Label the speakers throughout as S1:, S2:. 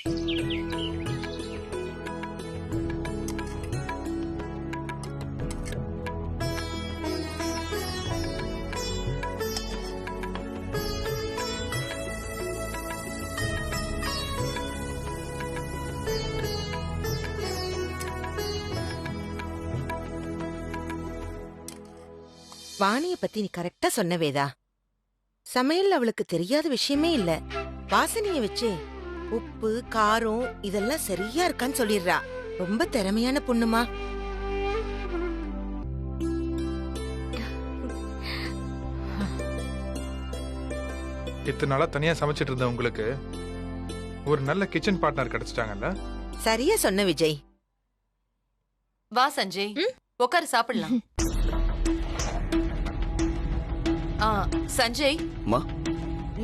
S1: வாணிய பத்தி நீ கரெக்டா சொன்ன வேதா. சமையல் அவளுக்கு தெரியாத விஷயமே இல்ல. வாசனைய வச்சு உப்பு காரம் இதெல்லாம் சரியா இருக்கான்னு சொல்லிடுறா. ரொம்ப திறமையான பொண்ணுமா.
S2: இத்தனை நாளா தனியா சமைச்சிட்டு இருந்த உங்களுக்கு ஒரு நல்ல கிச்சன் பார்ட்னர் கிடைச்சிட்டாங்கல்ல.
S1: சரியா சொன்ன விஜய்.
S3: வா சஞ்சய், உட்காரு சாப்பிடலாம். சஞ்சய்,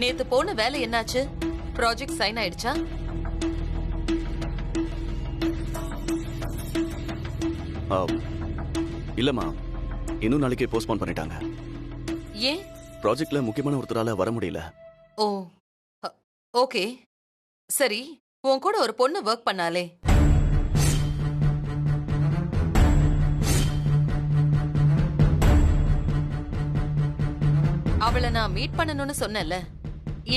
S3: நேத்து போன வேலை என்னாச்சு? ப்ராஜெக்ட் சைன் ஆயிடுச்சா?
S4: இல்லம்மா, இன்னும் நாளைக்கு போஸ்ட்போன் பண்ணிட்டாங்க.
S3: ஏன்?
S4: ப்ராஜெக்ட்ல முக்கியமான ஒருத்தரால வர முடியல.
S3: ஓ, ஓகே. சரி, உன் கூட ஒரு பொண்ணு ஒர்க் பண்ணாலே, அவளை நான் மீட் பண்ணணும்னு சொன்னேன்ல,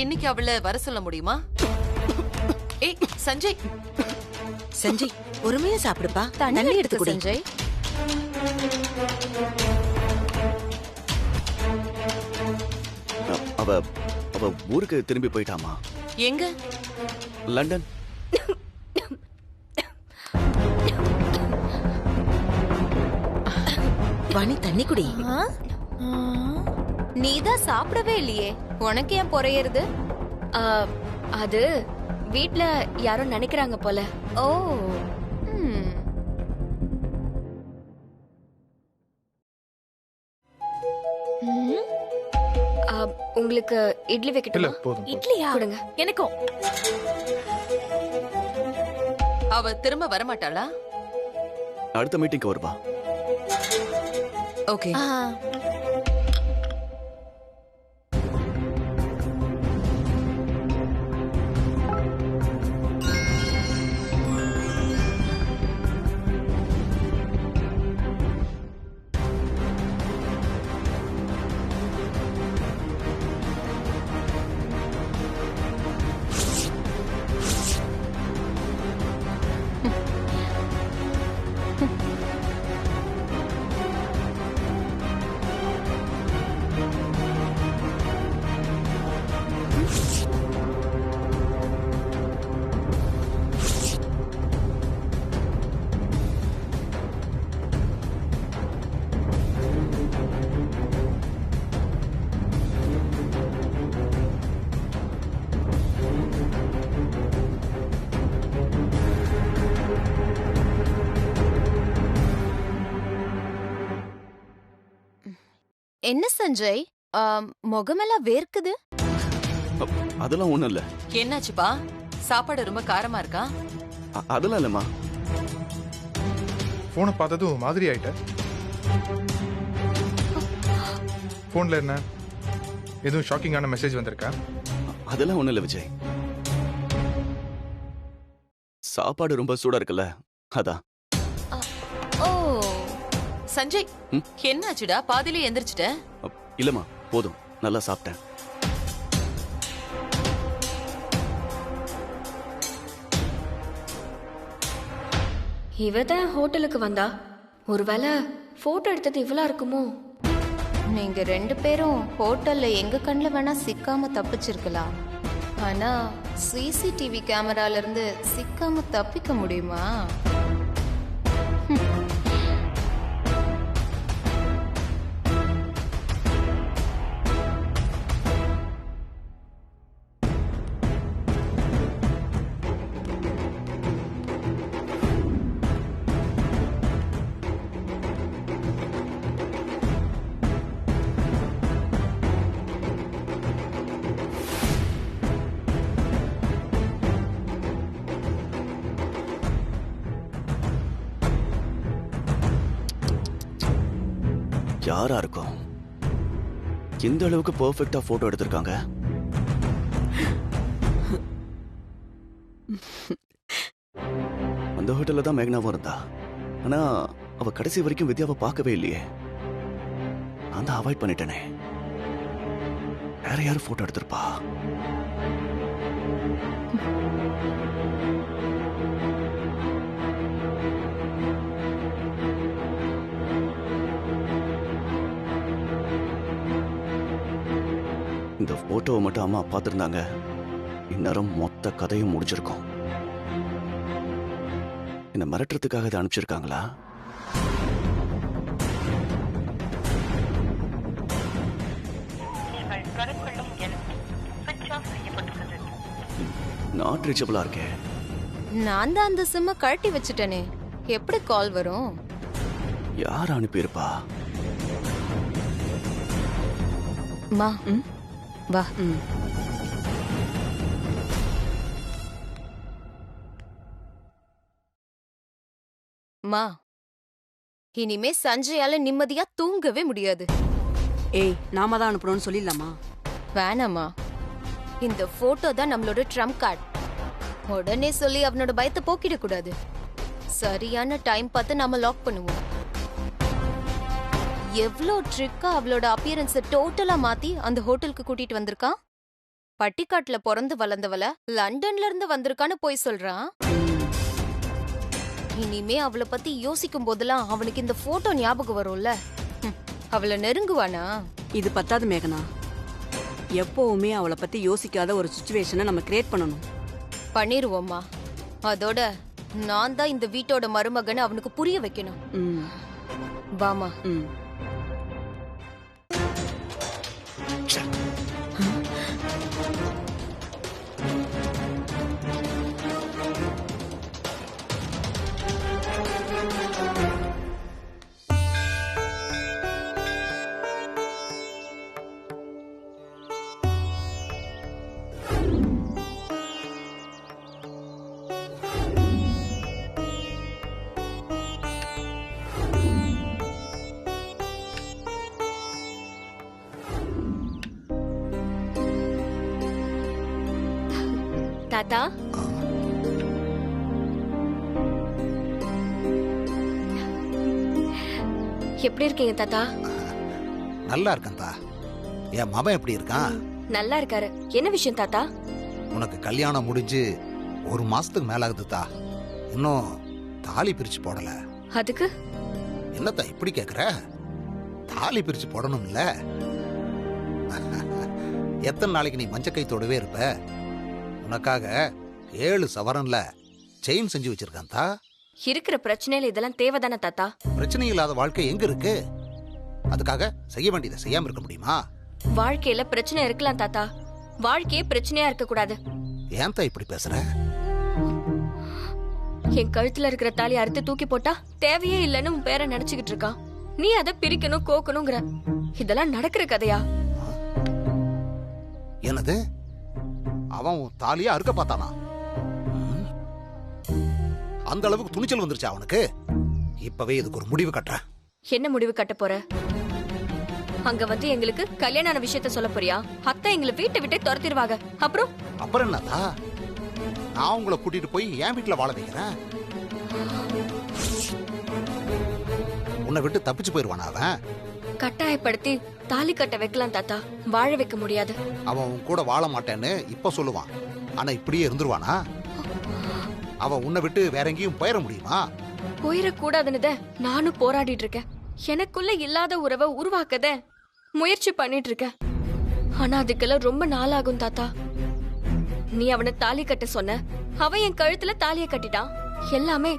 S3: இன்னைக்கு அவளை வர சொல்ல முடியுமா? ஏய் சஞ்சய்,
S1: சஞ்சய் பொறுமையா சாப்பிடுப்பா. தண்ணி எடுத்து குடி.
S3: சஞ்சய்,
S4: அவ அவ ஊருக்கு திரும்பி போயிட்டாமா.
S3: எங்க?
S4: லண்டன்.
S1: வாணி தண்ணி குடி.
S5: நீதான் சாப்பிடவே இல்லையே, உனக்கு ஏன் பொறையறது? அது வீட்ல யாரோ நினைக்கிறாங்க போல. ஓ, உங்களுக்கு இட்லி
S2: இல்ல
S5: வைக்கட்டுமா?
S2: போதும்.
S5: இட்லியா? கொடுங்க எனக்கும்.
S3: அவ திரும்ப வரமாட்டாளா?
S4: அடுத்த மீட்டிங்க்கு வருவா.
S3: ஓகே.
S5: என்ன சஞ்சய், முகமெல்லாம் வேர்க்குது?
S4: அதெல்லாம் ஒண்ணும் இல்ல.
S3: என்னாச்சுப்பா? சாப்பாடு ரொம்ப காரமா இருக்கா?
S4: அதெல்லாம் இல்லம்மா.
S2: போனை பார்த்ததும் மாதிரி ஆயிட்ட. போன்ல என்ன எதுவும் ஷாக்கிங்கான மெசேஜ் வந்திருக்கா?
S4: அதெல்லாம் ஒண்ணும் இல்ல விஜய். சாப்பாடு ரொம்ப சூடா இருக்குல்ல, அதான்.
S5: ஓ
S3: சஞ்சய், என்னாச்சுடா? பாதியிலே எந்திரிச்சிட்ட?
S4: இல்லம்மா, போதும், நல்லா சாப்பிட்டேன்.
S5: இவதான் ஹோட்டலுக்கு வந்தா. ஒருவேளை போட்டோ எடுத்தது இவளா இருக்குமோ? நீங்க 2 பேரும் ஹோட்டல்ல எங்க கண்ணுல வேணா சிக்காம தப்பிச்சிருக்கலாம். ஆனா சிசிடிவி கேமரால இருந்து சிக்காம தப்பிக்க முடியுமா?
S4: யாரா இருக்கும்? இந்த அளவுக்கு பெர்ஃபெக்ட்டா போட்டோ எடுத்திருக்காங்க. அந்த ஹோட்டல்ல தான் மேகனாவும் இருந்தா. ஆனா அவ கடைசி வரைக்கும் வித்யாவை பார்க்கவே இல்லையே. நான் தான் அவாய்ட் பண்ணிட்டேனே. வேற யாரும் போட்டோ எடுத்திருப்பா? இந்த போட்டோவை மட்டும் அம்மா பார்த்திருந்தாங்க, இந்நேரம் மொத்த கதையும் முடிஞ்சிருக்கும். என்ன மிரட்டுறதுக்காக இதை அனுப்பிச்சிருக்காங்களா? நாட் ரீச்சபிளா இருக்கே.
S5: நான் தான் அந்த சிம்ம கழட்டி வச்சுட்டேனே, எப்படி கால் வரும்?
S4: யார் அனுப்பியிருப்பா?
S5: மா வா. மா, இனிமே சஞ்சயால நிம்மதியா தூங்கவே முடியாது.
S6: ஏய், நாம தான் அனுப்புறோம்னு சொல்லிடலாமா?
S5: வேணாமா, இந்த போட்டோ தான் நம்மளோட ட்ரம்ப் கார்டு. உடனே சொல்லி அவனோட பயத்தை போக்கிட கூடாது. சரியான டைம் பார்த்து நாம லாக் பண்ணுவோம். எவ்ளோ ட்ரிக்கா அவளோட அப்பியரன்ஸ டோட்டலா மாத்தி அந்த ஹோட்டலுக்கு கூட்டிட்டு வந்திருக்கான். பட்டிக்காட்டுல பிறந்து வளர்ந்தவள லண்டன்ல இருந்து வந்திருக்கான்னு போய் சொல்றான். இனிமே அவளை பத்தி யோசிக்கும் போதெல்லாம் அவனுக்கு இந்த போட்டோ ஞாபகம் வரும்ல. அவளை நெருங்குவானா?
S6: இது பத்தாது மேகனா, எப்பவுமே அவளை பத்தி யோசிக்காத ஒரு சிச்சுவேஷனை நம்ம கிரியேட் பண்ணணும்.
S5: பண்ணிருவோம்மா. அதோட நான் தான் இந்த வீட்டோட மருமகன்னு அவனுக்கு புரிய வைக்கணும்.
S6: ம்,
S5: வாமா.
S6: ம்.
S5: தாத்தா, எப்படி இருக்கீங்க தாத்தா?
S7: நல்லா இருக்கேன்தா. என் மகன் எப்படி இருக்கான்?
S5: நல்லா இருக்காரு. என்ன விஷயம் தாத்தா?
S7: உனக்கு கல்யாணம் முடிஞ்சு 1 மாசத்துக்கு மேல ஆகுதுதா. இன்னும் தாலி பிரிச்சு போடல.
S5: அதுக்கு
S7: என்னத்தா இப்படி கேக்குற? தாலி பிரிச்சு போடணும்ல. எத்தனை நாளைக்கு நீ மஞ்ச கைத்தோடவே இருப்ப? உனக்காக 7 சவரன்ல செயின் செஞ்சு வச்சிருக்கான்தா.
S5: இருக்கிற பிரச்சனையில இதெல்லாம் தேவைதானே தாத்தா?
S7: பிரச்சனை இல்லாத வாழ்க்கை எங்க இருக்கு? அதுக்காக செய்ய வேண்டியதை செய்யாம இருக்க முடியுமா?
S5: வாழ்க்கையில பிரச்சனை இருக்கலாம் தாத்தா, வாழ்க்கையே பிரச்சனையா இருக்க கூடாது.
S7: ஏன்தா இப்படி பேசுற?
S5: என் கழுத்துல இருக்கிற தாலி அறுத்து தூக்கி போட்டா தேவையே இல்லைன்னு உன் பேரை நினைச்சுக்கிட்டு இருக்கான். நீ அதை பிரிக்கணும் கோக்கணுங்கிற. இதெல்லாம் நடக்கிற கதையா?
S7: என்னது? அவன் தாலியா அறுக்க பார்த்தானா? அந்த அளவுக்கு துணிச்சல் வந்துருச்சு அவனுக்கு. இப்பவே இதுக்கு ஒரு முடிவு கட்டுறேன்.
S5: என்ன முடிவு கட்ட போற? அங்க வந்து எங்களுக்கு கல்யாண விஷயத்த சொல்ல போறியா? அத்தை எங்களை வீட்டை விட்டே துரத்திடுவாங்க. அப்புறம்
S7: என்னதா? நான் உங்களை கூட்டிட்டு போய் என் வீட்டுல வாழ வைக்கிறேன். உன்னை விட்டு தப்பிச்சு போயிருவானா அவன்?
S5: கட்டாயப்படுத்தி தாலி கட்ட வைக்கலாம் தாத்தா, வாழ வைக்க முடியாது.
S7: அவன் உன் கூட வாழ மாட்டேன்னு இப்ப சொல்லுவான். ஆனா இப்படியே இருந்துருவானா? அவன் உன்னை விட்டு வேற எங்கேயும் போயிட முடியுமா?
S5: போயிடக்கூடாதுன்னு நானும் போராடிட்டு இருக்கேன். எனக்குள்ள இல்லாத உறவை உருவாக்கத முயற்சி பண்ணிட்டு இருக்கேன். ஆனா அதுக்கெல்லாம் ரொம்ப நாளாகும் தாத்தா. நீ அவனை தாலி கட்ட சொன்ன, அவன் என் கழுத்துல தாலிய கட்டிட்டான். எல்லாமே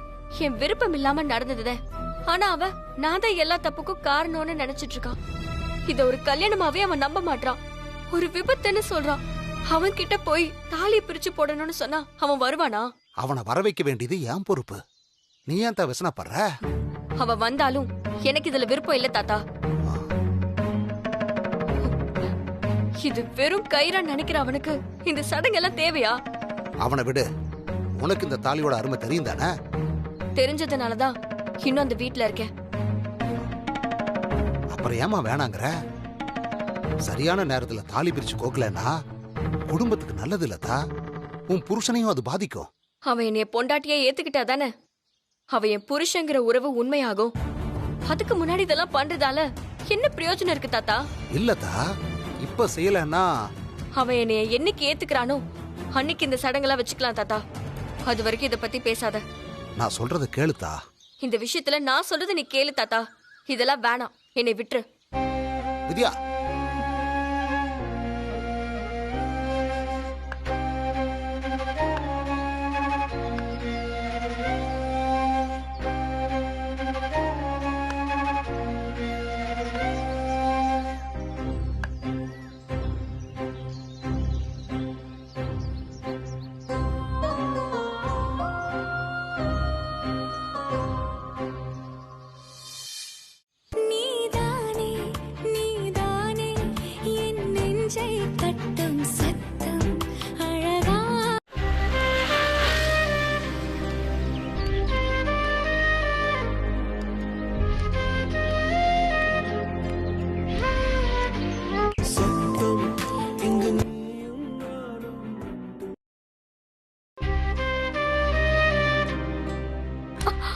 S5: என் விருப்பம் இல்லாம நடந்தது. ஆனா அவன் நான் தான் எல்லா தப்புக்கும் காரணம்னு நினைச்சிட்டு இருக்கான். இத ஒரு கல்யாணமாவே அவன் நம்ப மாட்டான். ஒரு விபத்துன்னு சொல்றான். அவன் கிட்ட போய் தாலியை பிரிச்சு போடணும்னு சொன்னா அவன் வருவானா?
S7: அவனை வர வைக்க வேண்டியது என் பொறுப்பு. நீ ஏன் விசனப்படுற?
S5: அவன் வந்தாலும் எனக்கு இதுல விருப்பம் இல்ல தாத்தா. இது வெறும் கயிறா நினைக்கிற அவனுக்கு இந்த சடங்கெல்லாம் தேவையா?
S7: அவனை விடு. உனக்கு இந்த தாலியோட அருமை தெரியும் தானே?
S5: தெரிஞ்சதுனாலதான் இன்னும் அந்த வீட்டுல இருக்கேன்.
S7: அப்புறம் ஏமா வேணாங்கிற? சரியான நேரத்துல தாலி பிரிச்சு கோக்கலன்னா குடும்பத்துக்கு நல்லது இல்லதா? உன் புருஷனையும் அது பாதிக்கும்.
S8: அவன் என்னைய பொண்டாட்டியா ஏத்துக்கிட்டா தானே அவ என் புருஷங்கிற உறவு உண்மையாகும். அதுக்கு முன்னாடி இதெல்லாம் பண்றதால என்ன பிரயோஜனம் இருக்கு தாத்தா?
S7: இல்லதா, இப்ப செய்யலன்னா
S8: அவன் என்னைய என்னைக்கு ஏத்துக்கிறானோ அன்னைக்கு இந்த சடங்கெல்லாம் வச்சுக்கலாம் தாத்தா. அது வரைக்கும் இத பத்தி பேசாத.
S7: நான் சொல்றத கேளுத்தா.
S8: இந்த விஷயத்துல நான் சொல்றது நீ கேளு தாத்தா. இதெல்லாம் வேணாம், என்னை விட்டுரு.
S7: வித்யா,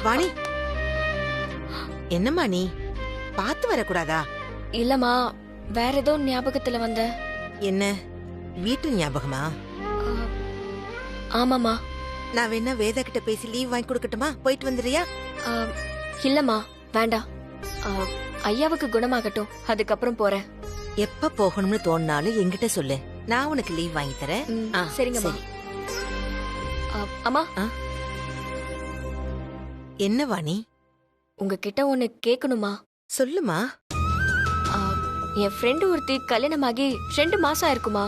S1: வாணி, என்னம்மா நீ பார்த்து வரக்கூடாதா?
S8: இல்லம்மா, வேற ஏதோ ஞாபகத்துல வந்த.
S1: என்ன வீட்டு ஞாபகமா?
S8: ஆமாமா.
S1: நான் வேணா வேதா கிட்ட பேசி லீவ் வாங்கி கொடுக்கட்டுமா? போயிட்டு வந்துறியா?
S8: இல்லம்மா, வேண்டாம். ஐயாவுக்கு குணமாகட்டும், அதுக்கப்புறம் போறேன்.
S1: எப்ப போகணும்னு தோணுனாலும் என்கிட்ட சொல்லு, நான் உனக்கு லீவ் வாங்கி தரேன்.
S8: சரிங்கம்மா. அம்மா,
S1: என்ன வாணி?
S8: உங்ககிட்ட ஒன்னு கேட்கணுமா?
S1: சொல்லுமா.
S8: என் ஃப்ரெண்டு ஒருத்தி கல்யாணமாகி 2 மாசம் இருக்குமா.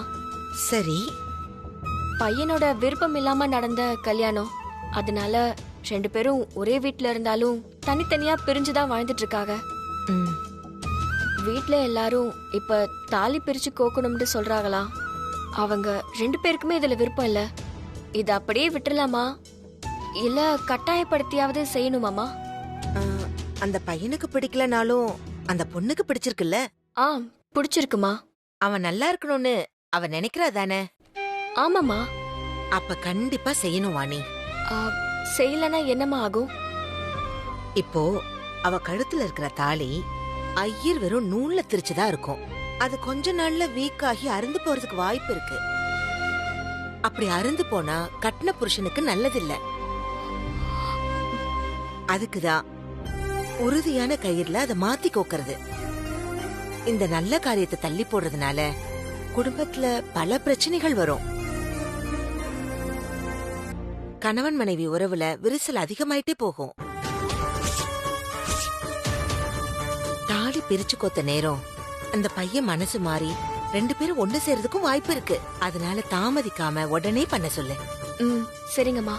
S1: சரி.
S8: பையனோட விருப்பம் இல்லாம நடந்த கல்யாணம். அதனால 2 பேரும் ஒரே வீட்ல இருந்தாலும் தனித்தனியா பிரிஞ்சுதான் வாழ்ந்துட்டு இருக்காங்க. வீட்ல எல்லாரும் இப்ப தாலி பிரிச்சு கோக்கணும்னு சொல்றாங்களாம். அவங்க 2 பேருக்குமே இதுல விருப்பம் இல்ல. இது அப்படியே விட்டுலாமா, இல்ல கட்டாயப்படுத்தியாவது செய்யணுமாமா?
S1: அந்த பையனுக்கு பிடிக்கலனாலும் அந்த பொண்ணுக்கு பிடிச்சிருக்குல்ல?
S8: பிடிச்சிருக்குமா.
S1: அவன் நல்லா இருக்கணும்னு அவ நினைக்கிறா தானே?
S8: ஆமாமா.
S1: அப்ப கண்டிப்பா செய்யணும் வாணி.
S8: செய்யலனா என்னமா ஆகும்?
S1: இப்போ அவ கழுத்துல இருக்கிற தாலி ஐயர் வெறும் நூல்ல திரிச்சுதான் இருக்கும். அது கொஞ்ச நாள்ல வீக் ஆகி அருந்து போறதுக்கு வாய்ப்பு இருக்கு. அப்படி அருந்து போனா கட்டின புருஷனுக்கு நல்லதில்ல. அதுக்குதான் உறுதியான கயிறுல அதை மாத்தி கோக்கிறது. இந்த நல்ல காரியத்தை தள்ளி போடுறதுனால குடும்பத்துல பல பிரச்சனைகள் வரும். கணவன் மனைவி உறவுல விரிசல் அதிகமாயிட்டே போகும். தாலி பிரிச்சு கோத்த நேரம் அந்த பையன் மனசு மாறி 2 பேரும் ஒண்ணு சேர்றதுக்கும் வாய்ப்பு இருக்கு. அதனால தாமதிக்காம உடனே பண்ண சொல்லு.
S8: சரிங்கம்மா.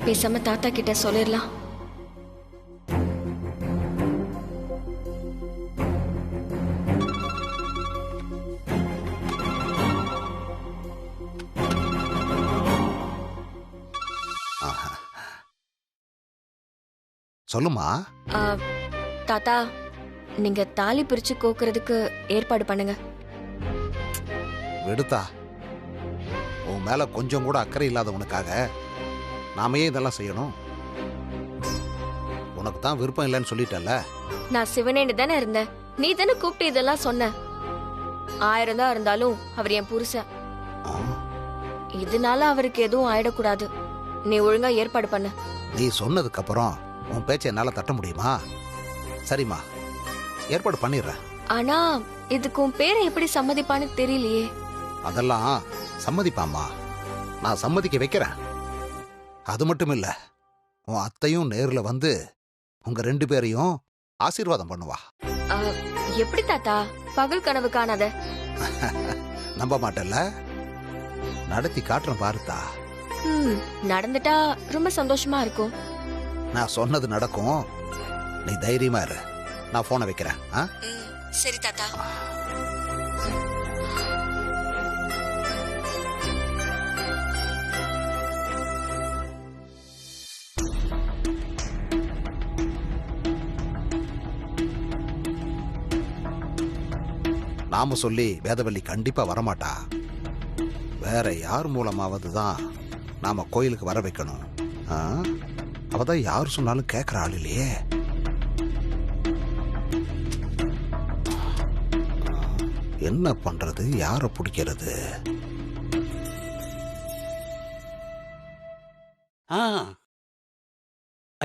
S8: பேசாம தாத்தா கிட்ட சொல்லிடலாம்.
S7: சொல்லுமா.
S8: தாத்தா, நீங்க தாலி பிரிச்சு கோக்குறதுக்கு ஏற்பாடு பண்ணுங்க.
S7: விடுத்தா, உன் மேல கொஞ்சம் கூட அக்கறை இல்லாதவனுக்காக நாம ஏன் இதெல்லாம் செய்யணும்? உனக்கு தான் விருப்பம் இல்லைன்னு சொல்லிட்டல.
S8: நான் சிவனேன்னு தானே இருந்தேன். நீ தானே கூப்பிட்டு இதெல்லாம் சொன்ன. 1000 தான் இருந்தாலும் அவர் என் புருஷன். இதனால அவருக்கு எதுவும் ஆயிடக்கூடாது. நீ ஒழுங்கா ஏற்பாடு பண்ண.
S7: நீ சொன்னதுக்கு அப்புறம் உன் பேச்சை என்னால தட்ட முடியுமா? சரிம்மா, ஏற்பாடு பண்ணிடுறேன்.
S8: ஆனா இதுக்கு உன் பேரை எப்படி சம்மதிப்பான்னு தெரியலையே.
S7: அதெல்லாம் சம்மதிப்பாம்மா, நான் சம்மதிக்க வைக்கிறேன். அது மட்டும் இல்ல, உன் அத்தையும் நேர்ல வந்து உங்க 2 பேரையும் ஆசீர்வாதம் பண்ணுவா.
S8: எப்படி தாத்தா? பகல் கனவு காணாத.
S7: நம்ப மாட்டல்ல? நடத்தி காட்டுறேன் பாருத்தா.
S8: நடந்துட்டா ரொம்ப சந்தோஷமா இருக்கும்.
S7: நான் சொன்னது நடக்கும், நீ தைரியமா இரு. நான் போனை வைக்கிறேன்.
S8: சரி தாத்தா.
S7: நாம சொல்லி வேதவள்ளி கண்டிப்பா வரமாட்டா. வேற யார் மூலமாவது தான் நாம கோயிலுக்கு வர வைக்கணும். அவதான் யார் சொன்னாலும் கேட்கிற ஆள் இல்லையே. என்ன பண்றது, யார பிடிக்கிறது?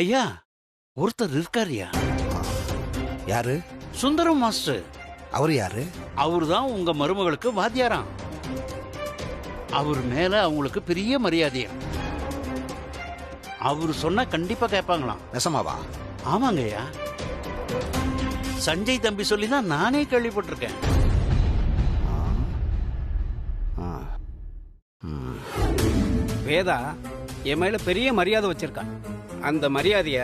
S9: ஐயா, ஒருத்தர் இருக்காருயா.
S7: யாரு?
S9: சுந்தரம் மாஸ்டர்.
S7: அவரு யாரு?
S9: அவரு தான் உங்க மருமகளுக்கு வாத்தியாராம். அவர் மேல அவங்களுக்கு பெரிய மரியாதையா. அவரு சொன்னா கண்டிப்பா கேட்பாங்களாம்.
S7: நெசமாவா?
S9: ஆமாங்கய்யா, சஞ்சய் தம்பி சொல்லி தான் நானே கேள்விப்பட்டிருக்கேன்.
S10: வேதா என் மேல பெரிய மரியாதை வச்சிருக்கான். அந்த மரியாதைய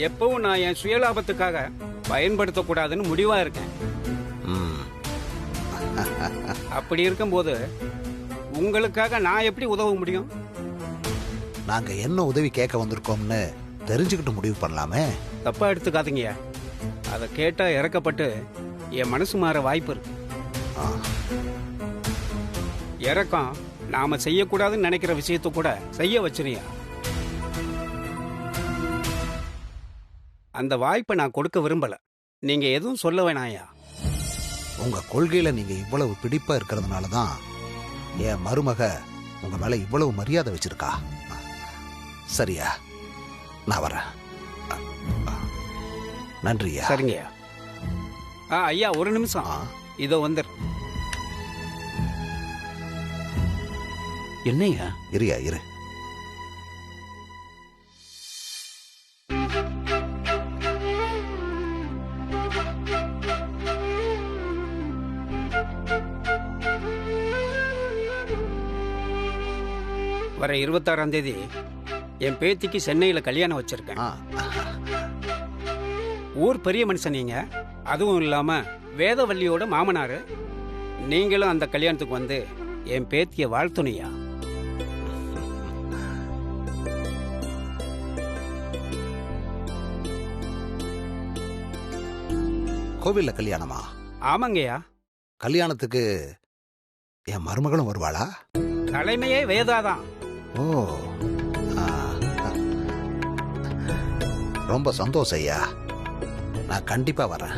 S10: எப்பவும் நான் என் சுயலாபத்துக்காக பயன்படுத்தக்கூடாதுன்னு முடிவா இருக்கேன். அப்படி இருக்கும்போது உங்களுக்காக நான் எப்படி உதவ முடியும்?
S7: நாங்க என்ன உதவி கேட்க வந்திருக்கோம்னு தெரிஞ்சுக்கிட்டு முடிவு பண்ணலாமே.
S10: தப்பா எடுத்துக்காதீங்கய்யா. அதை கேட்டா இறக்கப்பட்டு என் மனசு மாற வாய்ப்பு இருக்கு. இறக்கம் நாம செய்யக்கூடாதுன்னு நினைக்கிற விஷயத்த கூட செய்ய வச்சிருயா. அந்த வாய்ப்பை நான் கொடுக்க விரும்பல. நீங்க எதுவும் சொல்ல வேணாயா.
S7: உங்க கொள்கையில நீங்க இவ்வளவு பிடிப்பா இருக்கிறதுனால தான் என் மருமக உங்க மேல இவ்வளவு மரியாதை வச்சிருக்கா. சரியா, நான் வரேன். நன்றியா.
S10: சரிங்கய்யா. ஐயா ஒரு நிமிஷம், இதோ வந்துரு.
S9: என்னையா?
S7: இரியா இரு.
S10: வர 26ஆம் தேதி என் பேத்திக்கு சென்னையில கல்யாணம் வச்சிருக்கேன். ஊர் பெரிய மனுஷன் நீங்க, அதுவும் இல்லாம வேதவல்லியோட மாமனாரு. நீங்களும் அந்த கல்யாணத்துக்கு வந்து என் பேத்திய வாழ்த்துணையா.
S7: கோவில்ல கல்யாணமா?
S10: ஆமாங்கய்யா.
S7: கல்யாணத்துக்கு என் மருமகளும் வருவாளா?
S10: தலைமையே வேதாதான்.
S7: ஓ, ரொம்ப சந்தோஷம் ஐயா. நான் கண்டிப்பா வரேன்.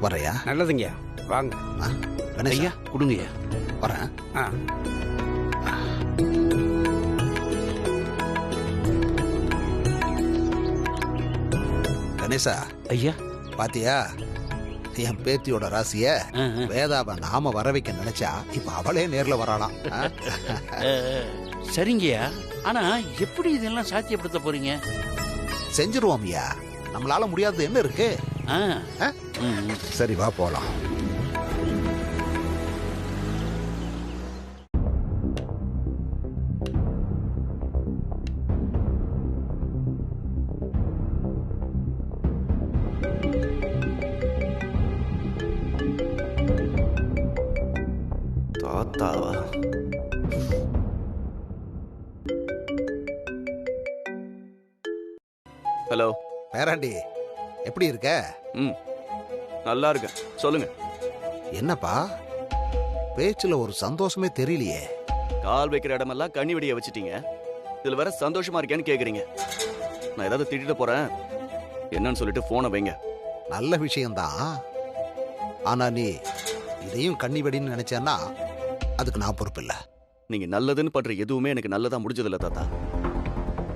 S7: வரையா?
S10: நல்லதுங்கய்யா, வாங்க.
S9: ஐயா கொடுங்கய்யா.
S7: வரேன். கணேசா.
S9: ஐயா
S7: பாத்தியா என் பேத்தியோட ராசிய? வேதாவை நாம வர வைக்க நினைச்சா இப்ப அவளே நேர்ல வராளாம்.
S9: சரிங்கய்யா, ஆனா எப்படி இதெல்லாம் சாத்தியப்படுத்த போறீங்க?
S7: செஞ்சிருவோம் ஐயா, நம்மளால முடியாதது என்ன இருக்கு? சரி வா போலாம்.
S4: தாத்தாவா? ஹலோ
S7: பேராண்டி, எப்படி இருக்க?
S4: நல்லா இருக்கேன். சொல்லுங்க.
S7: என்னப்பா பேச்சுல ஒரு சந்தோஷமே தெரியலையே.
S4: கால் வைக்கிற இடமெல்லாம் கண்ணி வெடிய வச்சுட்டீங்க. இதுல வேற சந்தோஷமா இருக்கேன்னு கேக்குறீங்க. நான் ஏதாவது திட்டிட்டு போறேன் என்னன்னு சொல்லிட்டு போனை வைங்க.
S7: நல்ல விஷயம்தான், ஆனா நீ இதையும் கண்ணி வெடின்னு நினைச்சேன்னா அதுக்கு நான் பொறுப்பு இல்ல.
S4: நீங்க நல்லதுன்னு பண்ற எதுவுமே எனக்கு நல்லதா முடிஞ்சதில்ல தாத்தா.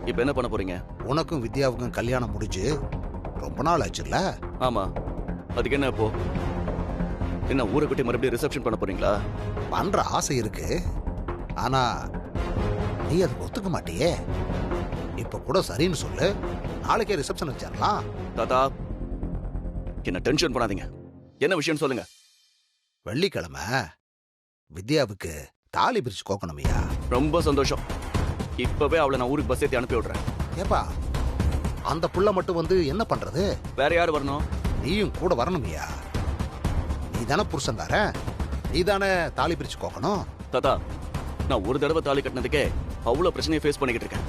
S4: இப்ப என்ன பண்ண போறீங்க?
S7: உனக்கும் வித்யாவுக்கும் கல்யாணம் முடிஞ்சு ரொம்ப நாள் ஆச்சுல்ல?
S4: ஆமா, அதுக்கு என்ன இப்போ? என்ன ஊரை கட்டி மறுபடியும் ரிசப்ஷன் பண்ண போறீங்களா?
S7: பண்ற ஆசை இருக்கு, ஆனா நீ அதுக்கு ஒத்துக்க மாட்டியே. இப்ப கூட சரின்னு சொல்லு, நாளைக்கே ரிசப்ஷன் வச்சிடலாம்.
S4: தாத்தா என்ன டென்ஷன் பண்ணாதீங்க. என்ன விஷயம் சொல்லுங்க.
S7: வெள்ளிக்கிழமை வித்யாவுக்கு தாலி பிரிச்சு கோக்கணுமையா?
S4: ரொம்ப சந்தோஷம். இப்பவே அவளை நான் ஊருக்கு பஸ் ஏத்தி அனுப்பி விடுறேன்.
S7: ஏப்பா, அந்த புள்ள மட்டும் வந்து என்ன பண்றது?
S4: வேற யாரு வரணும்?
S7: நீயும் கூட வரணுமையா? நீ தானே புருஷன்காரன், நீ தானே தாலி பிரிச்சு கோக்கணும்.
S4: தாத்தா, நான் ஒரு தடவை தாலி கட்டினதுக்கே அவ்வளவு பிரச்சனையை ஃபேஸ் பண்ணிக்கிட்டு இருக்கேன்.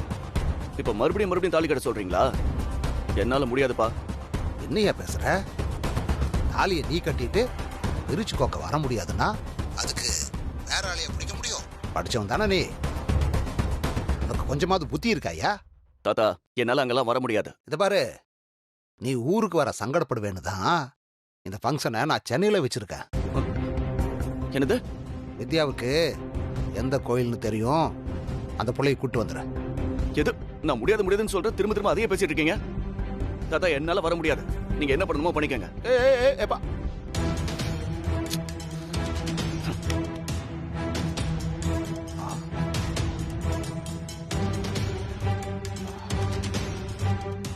S4: இப்ப மறுபடியும் தாலி கட்ட சொல்றீங்களா? என்னால முடியாதுப்பா.
S7: என்னையா பேசுற? தாலியை நீ கட்டிட்டு பிரிச்சு கோக்க வர முடியாதுன்னா அதுக்கு வேற ஆளைய பிடிக்க முடியும். படிச்சவன் தானே நீ, உனக்கு கொஞ்சமாவது புத்தி இருக்காயா?
S4: தாத்தா, என்னால அங்கெல்லாம் வர முடியாது.
S7: இத பாரு, நீ ஊருக்கு வர சங்கடப்படுவேன்னு தான் இந்த ஃபங்க்ஷனை நான் சென்னையில வச்சிருக்கேன்.
S4: என்னது?
S7: வித்யாவுக்கு எந்த கோயில்னு தெரியும், அந்த பிள்ளையை கூட்டு வந்துடுறேன்.
S4: எது? நான் முடியாதுன்னு சொல்ற, திரும்ப திரும்ப அதையே பேசிட்டு இருக்கீங்க. தாத்தா, என்னால வர முடியாது. நீங்க என்ன பண்ணணுமோ பண்ணிக்கங்க.
S7: ஏப்பா,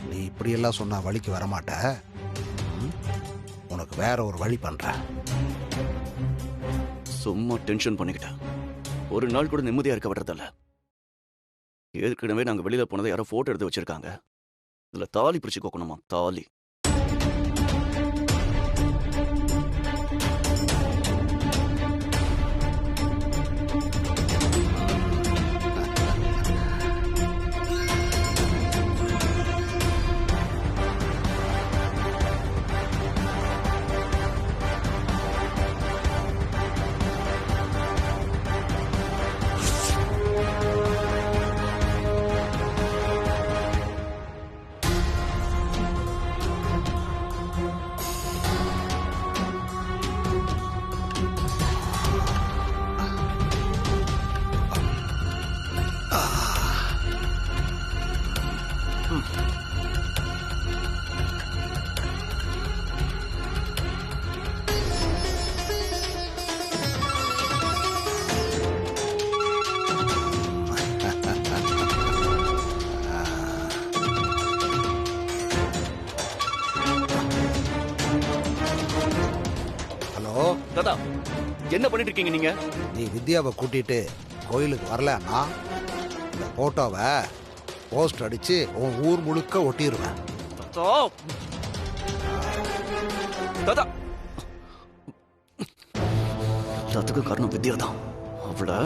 S7: நீ இப்படியெல்லாம் சொன்னா வழிக்கு வரமாட்ட. உனக்கு வேற ஒரு வழி பண்றேன்.
S4: சும்மா டென்ஷன் பண்ணிக்கிட்டேன். ஒரு நாள் கூட நிம்மதியா இருக்க விடுறதில்ல. ஏற்கனவே நாங்க வெளியில போனதை யாரோ போட்டோ எடுத்து வச்சிருக்காங்க. இதுல தாலி பிரிச்சு கோக்கணுமா? தாலி. தாத்தா, என்ன பண்ணிட்டு இருக்கீங்க நீங்க?
S7: நீ வித்யாவை கூட்டிட்டு கோயிலுக்கு வரலன்னா இந்த போட்டோவை போஸ்ட் அடிச்சு உன் ஊர் முழுக்க ஒட்டிடுவேன்.
S4: தாத்தா, எல்லாத்துக்கும் காரணம் வித்யா தான். அவளை